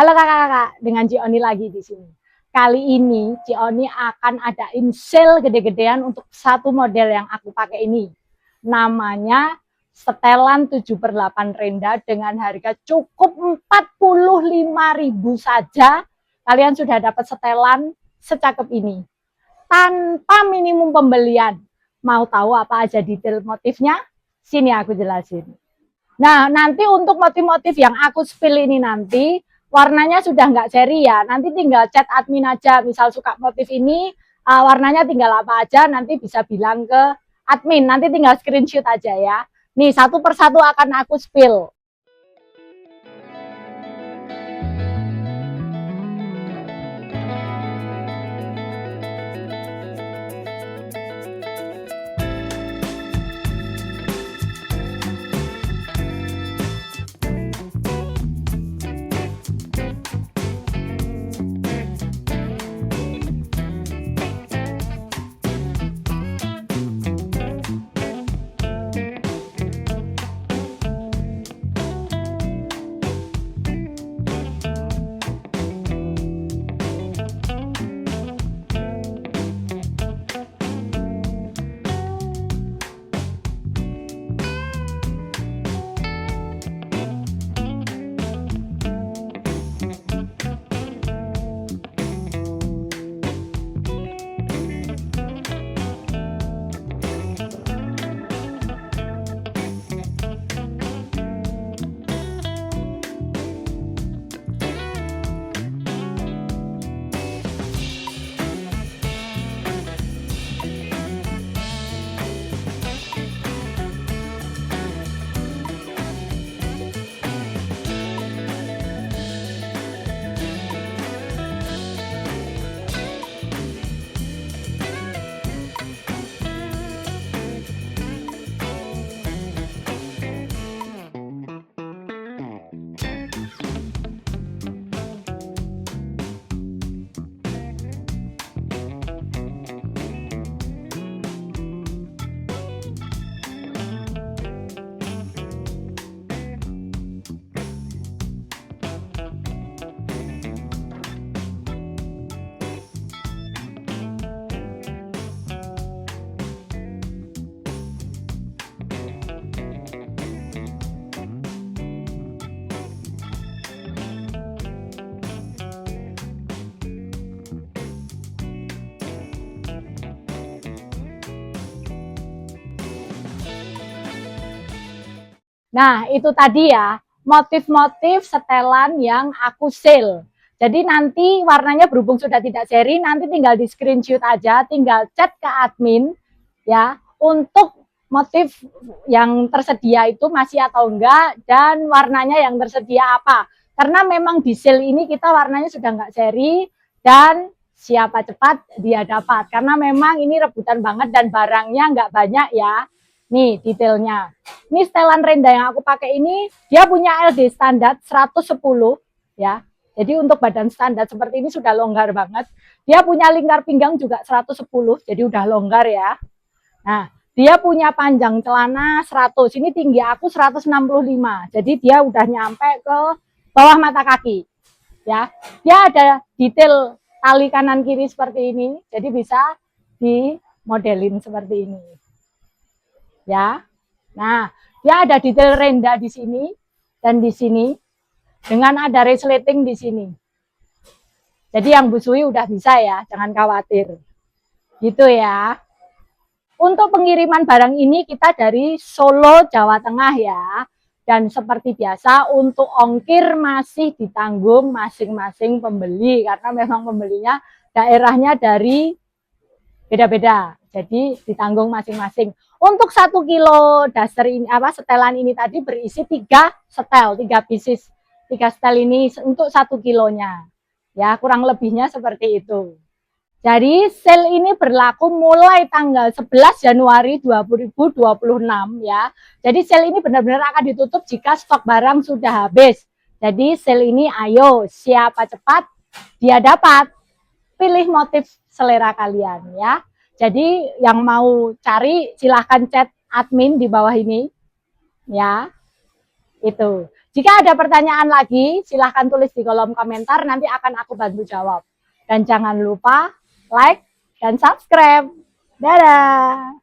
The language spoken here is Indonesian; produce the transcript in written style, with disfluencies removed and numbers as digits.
Halo kakak-kakak, dengan Ci Oni lagi di sini. Kali ini Ci Oni akan adain sale gede-gedean untuk satu model yang aku pakai ini. Namanya setelan 7/8 renda dengan harga cukup 45.000 saja. Kalian sudah dapat setelan secakep ini. Tanpa minimum pembelian. Mau tahu apa aja detail motifnya? Sini aku jelasin. Nah, nanti untuk motif-motif yang aku spill ini nanti, warnanya sudah nggak seri ya. Nanti tinggal chat admin aja. Misal suka motif ini, warnanya tinggal apa aja, nanti bisa bilang ke admin. Nanti tinggal screenshot aja ya. Nih, satu persatu akan aku spill. Nah, itu tadi ya, motif-motif setelan yang aku sale. Jadi nanti warnanya berhubung sudah tidak seri, nanti tinggal di screenshot aja, tinggal chat ke admin ya, untuk motif yang tersedia itu masih atau enggak, dan warnanya yang tersedia apa. Karena memang di sale ini kita warnanya sudah enggak seri, dan siapa cepat dia dapat. Karena memang ini rebutan banget dan barangnya enggak banyak ya. Nih detailnya. Ini setelan renda yang aku pakai ini, dia punya LD standar 110 ya. Jadi untuk badan standar seperti ini sudah longgar banget. Dia punya lingkar pinggang juga 110, jadi udah longgar ya. Nah, dia punya panjang celana 100. Ini tinggi aku 165. Jadi dia udah nyampe ke bawah mata kaki. Ya. Dia ada detail tali kanan kiri seperti ini. Jadi bisa dimodelin seperti ini. Ya. Nah, dia ada detail renda di sini dan di sini dengan ada resleting di sini. Jadi yang busui udah bisa ya, jangan khawatir. Gitu ya. Untuk pengiriman barang ini kita dari Solo, Jawa Tengah ya. Dan seperti biasa untuk ongkir masih ditanggung masing-masing pembeli karena memang pembelinya daerahnya dari beda-beda. Jadi ditanggung masing-masing. Untuk 1 kilo daster ini setelan ini tadi berisi 3 setel, 3 pieces. 3 setel ini untuk 1 kilonya. Ya, kurang lebihnya seperti itu. Jadi sale ini berlaku mulai tanggal 11 Januari 2026 ya. Jadi sale ini benar-benar akan ditutup jika stok barang sudah habis. Jadi sale ini ayo siapa cepat dia dapat. Pilih motif selera kalian ya. Jadi yang mau cari silahkan chat admin di bawah ini ya. Itu. Jika ada pertanyaan lagi, silahkan tulis di kolom komentar, nanti akan aku bantu jawab. Dan jangan lupa like dan subscribe. Dadah!